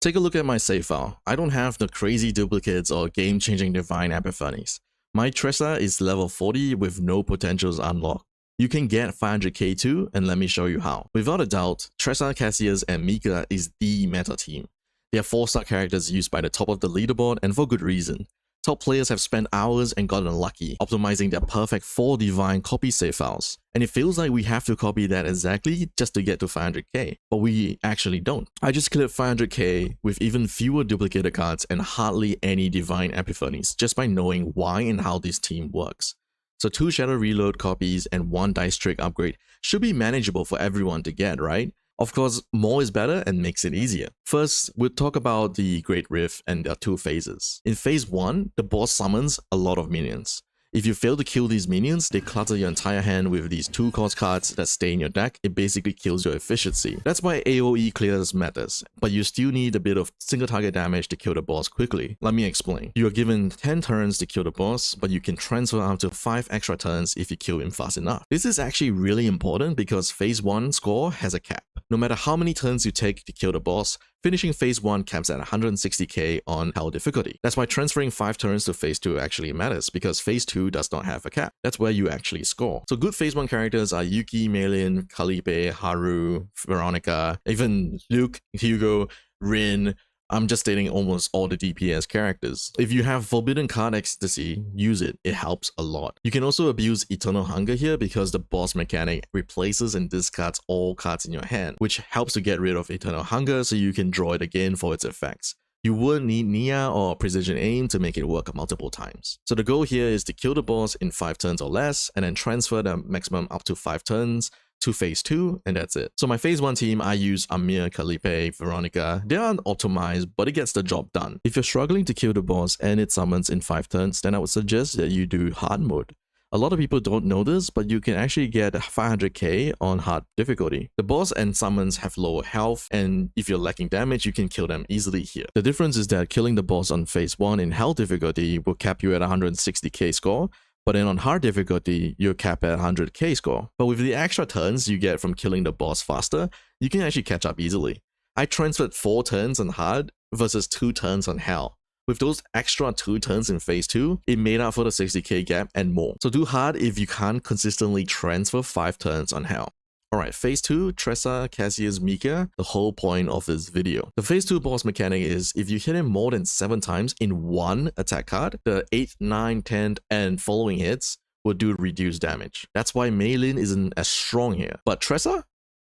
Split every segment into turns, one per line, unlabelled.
Take a look at my save file. I don't have the crazy duplicates or game-changing divine epiphanies. My Tressa is level 40 with no potentials unlocked. You can get 500k too, and let me show you how. Without a doubt, Tressa, Cassius, and Mika is the meta team. They are 4-star characters used by the top of the leaderboard, and for good reason. Top players have spent hours and gotten lucky, optimizing their perfect 4 divine copy save files. And it feels like we have to copy that exactly just to get to 500k, but we actually don't. I just cleared 500k with even fewer duplicated cards and hardly any divine epiphanies, just by knowing why and how this team works. So 2 Shadow Reload copies and 1 Dice Trick upgrade should be manageable for everyone to get, right? Of course, more is better and makes it easier. First, we'll talk about the Great Rift and their 2 phases. In phase 1, the boss summons a lot of minions. If you fail to kill these minions, they clutter your entire hand with these 2-cost cards that stay in your deck. It basically kills your efficiency. That's why AoE clears matters, but you still need a bit of single target damage to kill the boss quickly. Let me explain. You are given 10 turns to kill the boss, but you can transfer up to 5 extra turns if you kill him fast enough. This is actually really important because phase 1 score has a cap. No matter how many turns you take to kill the boss, finishing phase 1 caps at 160k on hell difficulty. That's why transferring 5 turns to phase 2 actually matters, because phase 2 does not have a cap. That's where you actually score. So good phase 1 characters are Yuki, Meilin, Calliope, Haru, Veronica, even Luke, Hugo, Rin. I'm just stating almost all the DPS characters. If you have Forbidden Card Ecstasy, use it. It helps a lot. You can also abuse Eternal Hunger here because the boss mechanic replaces and discards all cards in your hand, which helps to get rid of Eternal Hunger so you can draw it again for its effects. You would need Nia or Precision Aim to make it work multiple times. So the goal here is to kill the boss in 5 turns or less, and then transfer the maximum up to 5 turns to phase 2, and that's it. So my phase 1 team, I use Amir, Calliope, Veronica. They aren't optimized, but it gets the job done. If you're struggling to kill the boss and it summons in 5 turns, then I would suggest that you do hard mode. A lot of people don't know this, but you can actually get 500k on hard difficulty. The boss and summons have lower health, and if you're lacking damage, you can kill them easily here. The difference is that killing the boss on phase 1 in hell difficulty will cap you at 160k score, but then on hard difficulty, you're capped at 100k score. But with the extra turns you get from killing the boss faster, you can actually catch up easily. I transferred 4 turns on hard versus 2 turns on hell. With those extra 2 turns in phase 2, it made up for the 60k gap and more. So do hard if you can't consistently transfer 5 turns on hell. Alright, phase 2, Tressa, Cassius, Mika, the whole point of this video. The phase 2 boss mechanic is if you hit him more than 7 times in 1 attack card, the 8th, 9th, 10th, and following hits will do reduced damage. That's why Meilin isn't as strong here. But Tressa?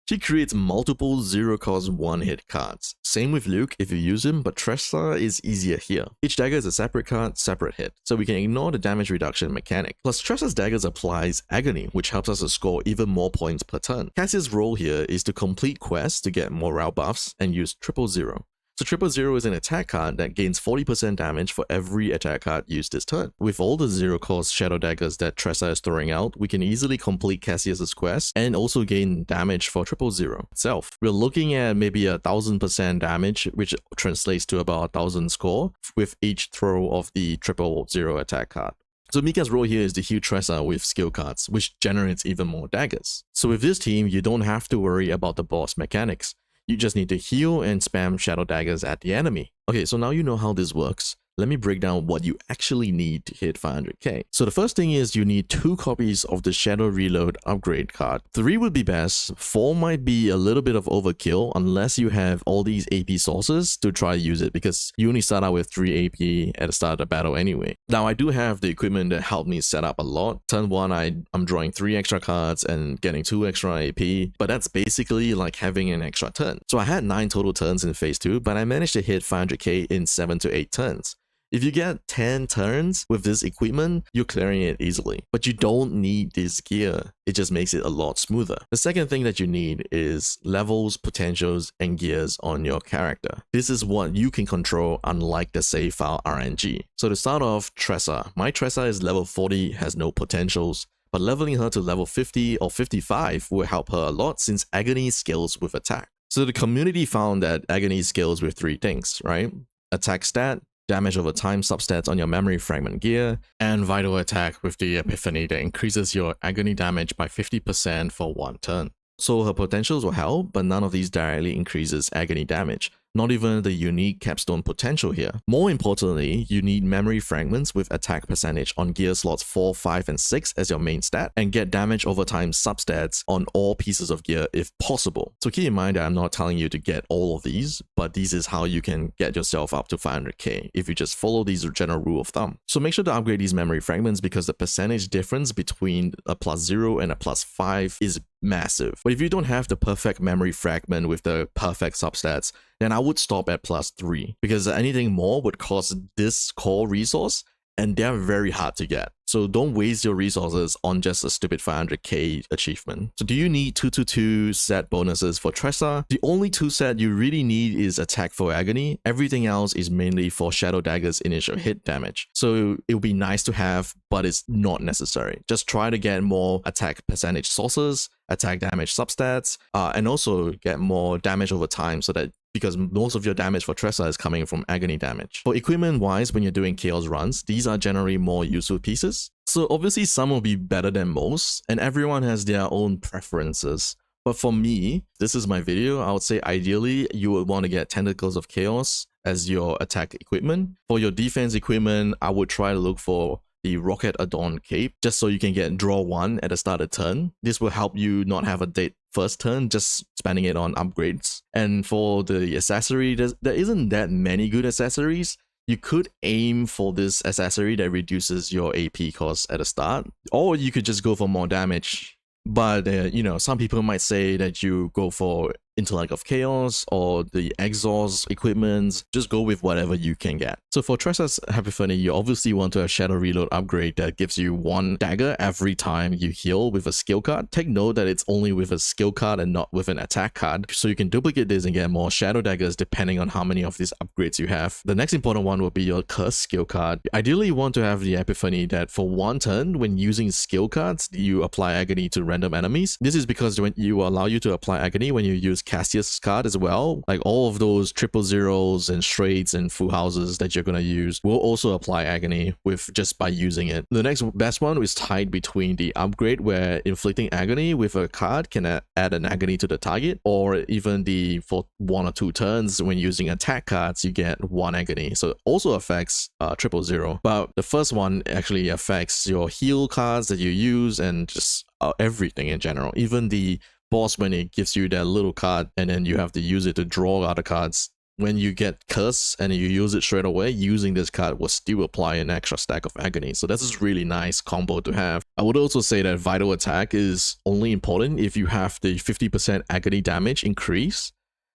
She creates multiple 0-cost 1-hit cards. Same with Luke if you use him, but Tressa is easier here. Each dagger is a separate card, separate hit, so we can ignore the damage reduction mechanic. Plus Tressa's daggers applies Agony, which helps us to score even more points per turn. Cassius' role here is to complete quests to get morale buffs and use 000. So 000 is an attack card that gains 40% damage for every attack card used this turn. With all the 0-cost shadow daggers that Tressa is throwing out, we can easily complete Cassius' quest and also gain damage for 000 itself. We're looking at maybe 1000% damage, which translates to about 1000 score with each throw of the 000 attack card. So Mika's role here is to heal Tressa with skill cards, which generates even more daggers. So with this team, you don't have to worry about the boss mechanics. You just need to heal and spam shadow daggers at the enemy. Okay, so now you know how this works. Let me break down what you actually need to hit 500k. So the first thing is you need 2 copies of the Shadow Reload upgrade card. 3 would be best, 4 might be a little bit of overkill unless you have all these AP sources to try to use it, because you only start out with 3 AP at the start of the battle anyway. Now I do have the equipment that helped me set up a lot. Turn 1 I'm drawing 3 extra cards and getting 2 extra AP, but that's basically like having an extra turn. So I had 9 total turns in phase 2, but I managed to hit 500k in 7 to 8 turns. If you get 10 turns with this equipment, you're clearing it easily. But you don't need this gear. It just makes it a lot smoother. The second thing that you need is levels, potentials, and gears on your character. This is what you can control, unlike the save file RNG. So to start off, Tressa. My Tressa is level 40, has no potentials, but leveling her to level 50 or 55 will help her a lot since Agony scales with attack. So the community found that Agony scales with 3 things, right? Attack stat, damage over time substats on your memory fragment gear, and vital attack with the epiphany that increases your agony damage by 50% for 1 turn. So her potentials will help, but none of these directly increases agony damage. not even the unique capstone potential here. More importantly, you need memory fragments with attack percentage on gear slots 4, 5, and 6 as your main stat, and get damage over time substats on all pieces of gear if possible. So keep in mind that I'm not telling you to get all of these, but this is how you can get yourself up to 500k if you just follow these general rule of thumb. So make sure to upgrade these memory fragments because the percentage difference between a +0 and a +5 is massive. But if you don't have the perfect memory fragment with the perfect substats, then I would stop at +3 because anything more would cost this core resource and they're very hard to get. So don't waste your resources on just a stupid 500k achievement. So do you need 222 set bonuses for Tressa? The only 2 set you really need is Attack for Agony. Everything else is mainly for Shadow Dagger's initial hit damage. So it would be nice to have, but it's not necessary. Just try to get more attack percentage sources, attack damage substats, and also get more damage over time so that because most of your damage for Tressa is coming from agony damage. For equipment wise, when you're doing chaos runs, these are generally more useful pieces. So obviously some will be better than most, and everyone has their own preferences. But for me, this is my video, I would say ideally you would want to get Tentacles of Chaos as your attack equipment. For your defense equipment, I would try to look for the Rocket Adorned Cape, just so you can get draw 1 at the start of turn. This will help you not have a dead first turn, just spending it on upgrades. And for the accessory, there isn't that many good accessories. You could aim for this accessory that reduces your AP cost at the start, or you could just go for more damage. But you know, some people might say that you go for Intellect of Chaos or the exhaust equipments. Just go with whatever you can get. So for Tressa's Epiphany, you obviously want to have Shadow Reload upgrade that gives you 1 dagger every time you heal with a skill card. Take note that it's only with a skill card and not with an attack card, so you can duplicate this and get more Shadow Daggers depending on how many of these upgrades you have. The next important one will be your Curse skill card. Ideally, you want to have the Epiphany that for 1 turn, when using skill cards, you apply Agony to random enemies. This is because when you allow you to apply Agony when you use Cassius card as well, like all of those 000s and straights and full houses that you're gonna use will also apply Agony with just by using it. The next best one is tied between the upgrade where inflicting Agony with a card can add an Agony to the target, or even the for 1 or 2 turns when using attack cards you get 1 Agony. So it also affects 000, but the first one actually affects your heal cards that you use and just everything in general. Even the boss, when it gives you that little card and then you have to use it to draw other cards, when you get Curse and you use it straight away, using this card will still apply an extra stack of Agony. So that's a really nice combo to have. I would also say that Vital Attack is only important if you have the 50% Agony damage increase,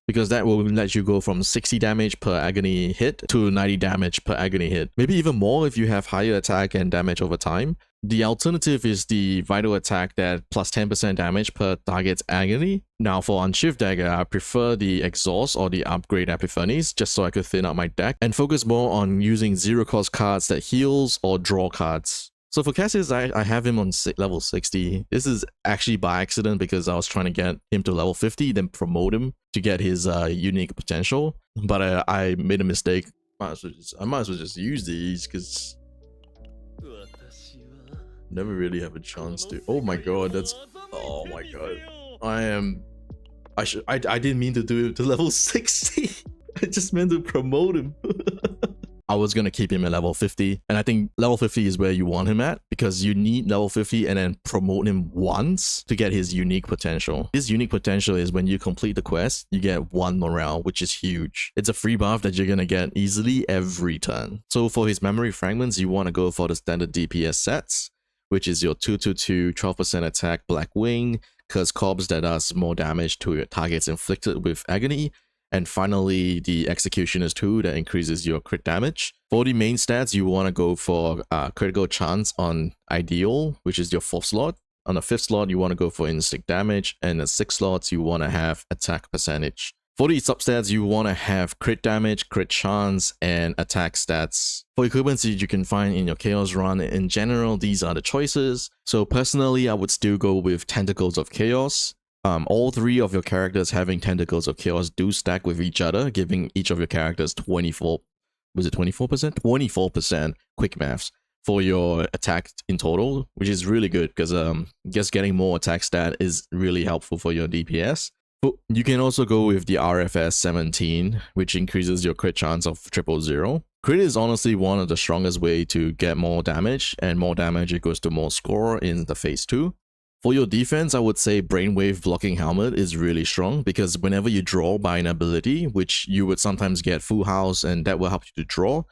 because that will let you go from 60 damage per agony hit to 90 damage per agony hit. Maybe even more if you have higher attack and damage over time. The alternative is the Vital Attack that plus 10% damage per target's agony. Now for Unshift Dagger, I prefer the Exhaust or the Upgrade Epiphanies just so I could thin out my deck and focus more on using 0-cost cards that heals or draw cards. So for Cassius, I have him on level 60. This is actually by accident because I was trying to get him to level 50, then promote him to get his unique potential. But I made a mistake. I might as well just use these because never really have a chance to. Oh my god, that's... Oh my god. I didn't mean to do it to level 60. I just meant to promote him. I was going to keep him at level 50, and I think level 50 is where you want him at because you need level 50 and then promote him once to get his unique potential. His unique potential is when you complete the quest, you get 1 morale, which is huge. It's a free buff that you're going to get easily every turn. So for his memory fragments, you want to go for the standard DPS sets, which is your 222, 12% attack Black Wing, Curse Corpse that does more damage to your targets inflicted with Agony, and finally the Executioner's 2 that increases your crit damage. For the main stats, you want to go for critical chance on Ideal, which is your 4th slot. On the 5th slot, you want to go for instinct damage, and the 6th slots, you want to have attack percentage. For the substats, you want to have crit damage, crit chance, and attack stats. For equipments you can find in your Chaos run, in general, these are the choices. So personally, I would still go with Tentacles of Chaos. All 3 of your characters having Tentacles of Chaos do stack with each other, giving each of your characters 24%? 24% quick maths for your attack in total, which is really good because just getting more attack stat is really helpful for your DPS. But you can also go with the RFS 17, which increases your crit chance of 000. Crit is honestly one of the strongest way to get more damage, and more damage equals to more score in the phase 2. For your defense, I would say Brainwave Blocking Helmet is really strong because whenever you draw by an ability, which you would sometimes get full house and that will help you to draw,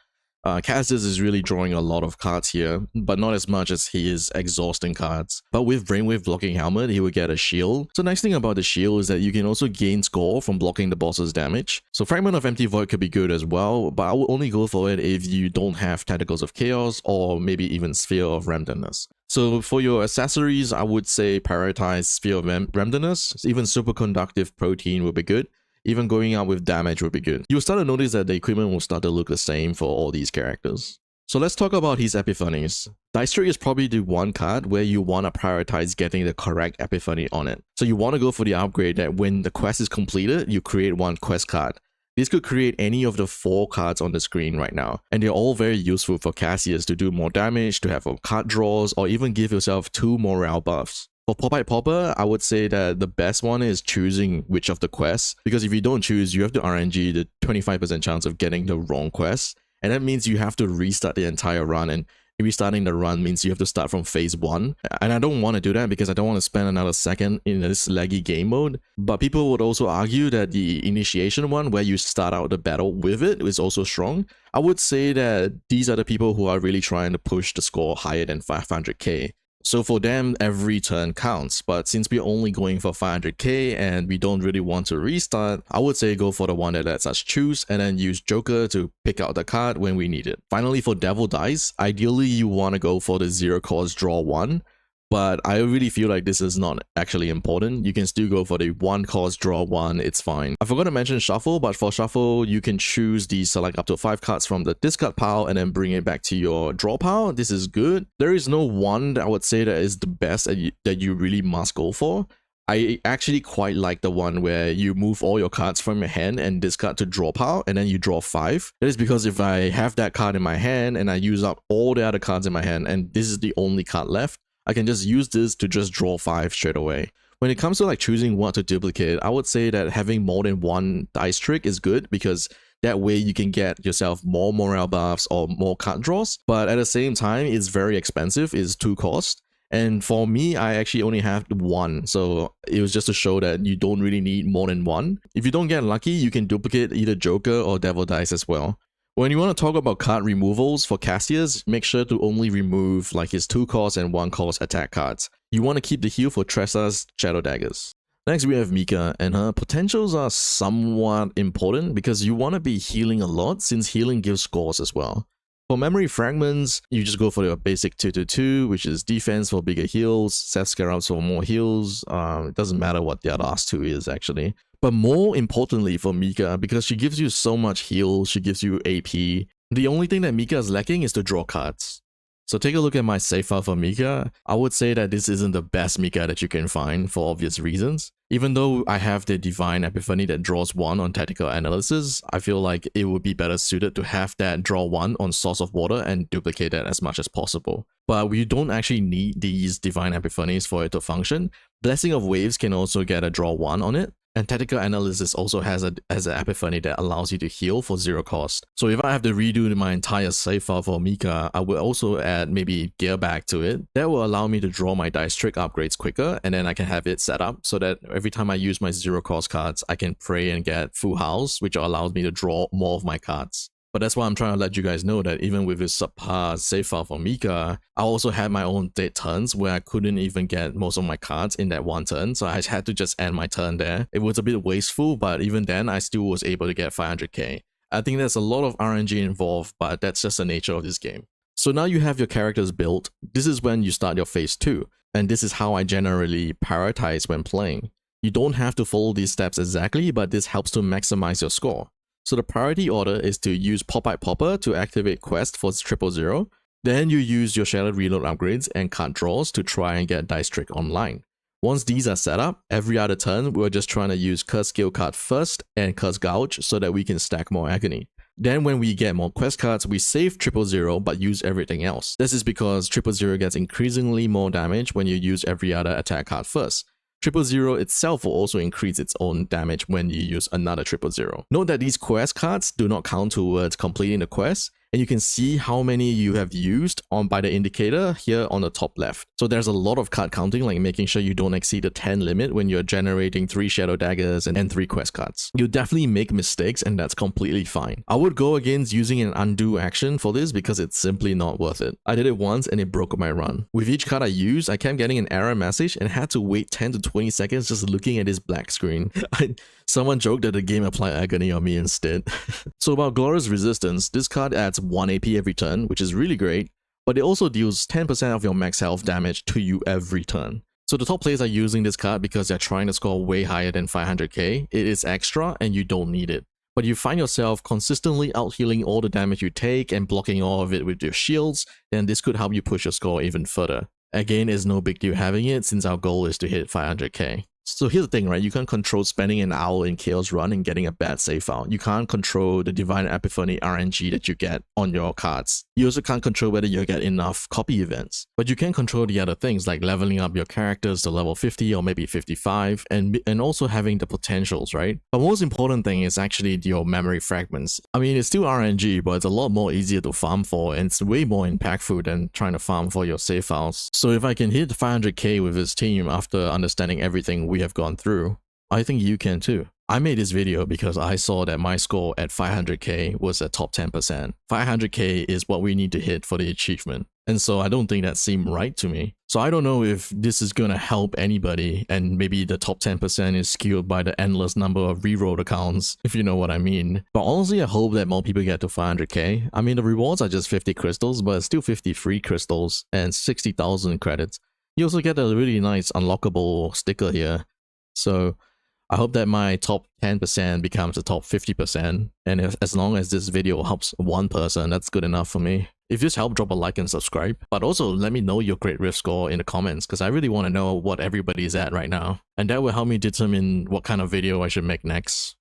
Cassius is really drawing a lot of cards here, but not as much as he is exhausting cards. But with Brainwave Blocking Helmet, he will get a shield. So the nice thing about the shield is that you can also gain score from blocking the boss's damage. So Fragment of Empty Void could be good as well, but I would only go for it if you don't have Tentacles of Chaos or maybe even Sphere of Randomness. So for your accessories, I would say prioritize Sphere of Randomness. Even Superconductive Protein would be good. Even going out with damage would be good. You'll start to notice that the equipment will start to look the same for all these characters. So let's talk about his epiphanies. Dice Trick is probably the one card where you want to prioritize getting the correct epiphany on it. So you want to go for the upgrade that when the quest is completed, you create one quest card. This could create any of the 4 cards on the screen right now, and they're all very useful for Cassius to do more damage, to have card draws, or even give yourself 2 morale buffs. For Popeye Popper, I would say that the best one is choosing which of the quests, because if you don't choose, you have to RNG the 25% chance of getting the wrong quest, and that means you have to restart the entire run, and restarting the run means you have to start from phase 1, and I don't want to do that because I don't want to spend another second in this laggy game mode. But people would also argue that the initiation one, where you start out the battle with it, is also strong. I would say that these are the people who are really trying to push the score higher than 500k. So for them, every turn counts, but since we're only going for 500k and we don't really want to restart, I would say go for the one that lets us choose and then use Joker to pick out the card when we need it. Finally, for Devil Dice, ideally you want to go for the 0 cost draw 1, but I really feel like this is not actually important. You can still go for the 1 cost draw 1, it's fine. I forgot to mention Shuffle, but for Shuffle, you can choose the select up to 5 cards from the discard pile and then bring it back to your draw pile. This is good. There is no one that I would say that is the best that you really must go for. I actually quite like the one where you move all your cards from your hand and discard to draw pile and then you draw 5. That is because if I have that card in my hand and I use up all the other cards in my hand and this is the only card left, I can just use this to just draw 5 straight away. When it comes to like choosing what to duplicate, I would say that having more than one dice trick is good because that way you can get yourself more morale buffs or more card draws. But at the same time, it's very expensive, it's 2 cost. And for me, I actually only have 1. So it was just to show that you don't really need more than 1. If you don't get lucky, you can duplicate either Joker or Devil Dice as well. When you want to talk about card removals for Cassius, make sure to only remove like his 2 cost and 1 cost attack cards. You want to keep the heal for Tressa's Shadow Daggers. Next we have Mika, and her potentials are somewhat important because you want to be healing a lot since healing gives scores as well. For memory fragments, you just go for your basic 2-2, which is defense for bigger heals, Seth Scarabs for more heals. It doesn't matter what the other last 2 is actually. But more importantly for Mika, because she gives you so much heal, she gives you AP, the only thing that Mika is lacking is to draw cards. So take a look at my save file for Mika. I would say that this isn't the best Mika that you can find for obvious reasons. Even though I have the Divine Epiphany that draws 1 on Tactical Analysis, I feel like it would be better suited to have that draw 1 on Source of Water and duplicate that as much as possible. But we don't actually need these Divine Epiphanies for it to function. Blessing of Waves can also get a draw 1 on it. And Tactical Analysis also has an epiphany that allows you to heal for 0 cost. So if I have to redo my entire save file for Mika, I will also add maybe Gear Bag to it. That will allow me to draw my dice trick upgrades quicker, and then I can have it set up so that every time I use my 0 cost cards, I can pray and get full house, which allows me to draw more of my cards. But that's why I'm trying to let you guys know that even with this subpar save file for Mika, I also had my own dead turns where I couldn't even get most of my cards in that 1 turn, so I had to just end my turn there. It was a bit wasteful, but even then I still was able to get 500k. I think there's a lot of RNG involved, but that's just the nature of this game. So now you have your characters built, this is when you start your phase 2, and this is how I generally prioritize when playing. You don't have to follow these steps exactly, but this helps to maximize your score. So the priority order is to use Popeye Popper to activate quest for 000. Then you use your Shadow Reload upgrades and card draws to try and get Dice Trick online. Once these are set up, every other turn we're just trying to use Curse Skill card first and Curse Gouge so that we can stack more Agony. Then when we get more quest cards, we save 000 but use everything else. This is because 000 gets increasingly more damage when you use every other attack card first. 000 itself will also increase its own damage when you use another 000. Note that these quest cards do not count towards completing the quest, and you can see how many you have used by the indicator here on the top left. So there's a lot of card counting, like making sure you don't exceed the 10 limit when you're generating 3 shadow daggers and 3 quest cards. You'll definitely make mistakes, and that's completely fine. I would go against using an undo action for this because it's simply not worth it. I did it once and it broke my run. With each card I used, I kept getting an error message and had to wait 10 to 20 seconds just looking at this black screen. Someone joked that the game applied agony on me instead. So about Glorious Resistance, this card adds 1 AP every turn, which is really great, but it also deals 10% of your max health damage to you every turn. So the top players are using this card because they're trying to score way higher than 500k. It is extra and you don't need it. But you find yourself consistently out-healing all the damage you take and blocking all of it with your shields, then this could help you push your score even further. Again, it's no big deal having it since our goal is to hit 500k. So here's the thing, right? You can't control spending an hour in Chaos Run and getting a bad save file. You can't control the Divine Epiphany RNG that you get on your cards. You also can't control whether you get enough copy events. But you can control the other things like leveling up your characters to level 50 or maybe 55 and also having the potentials, right? But most important thing is actually your memory fragments. I mean, it's still RNG, but it's a lot more easier to farm for and it's way more impactful than trying to farm for your save files. So if I can hit 500k with this team after understanding everything we have gone through, I think you can too. I made this video because I saw that my score at 500k was at top 10%. 500k is what we need to hit for the achievement. And so I don't think that seemed right to me. So I don't know if this is gonna help anybody and maybe the top 10% is skewed by the endless number of reroll accounts, if you know what I mean. But honestly, I hope that more people get to 500k. I mean, the rewards are just 50 crystals, but it's still 50 free crystals and 60,000 credits. You also get a really nice unlockable sticker here. So I hope that my top 10% becomes the top 50%, and as long as this video helps one person, that's good enough for me. If this helped, drop a like and subscribe, but also let me know your Great Rift score in the comments because I really want to know what everybody's at right now, and that will help me determine what kind of video I should make next.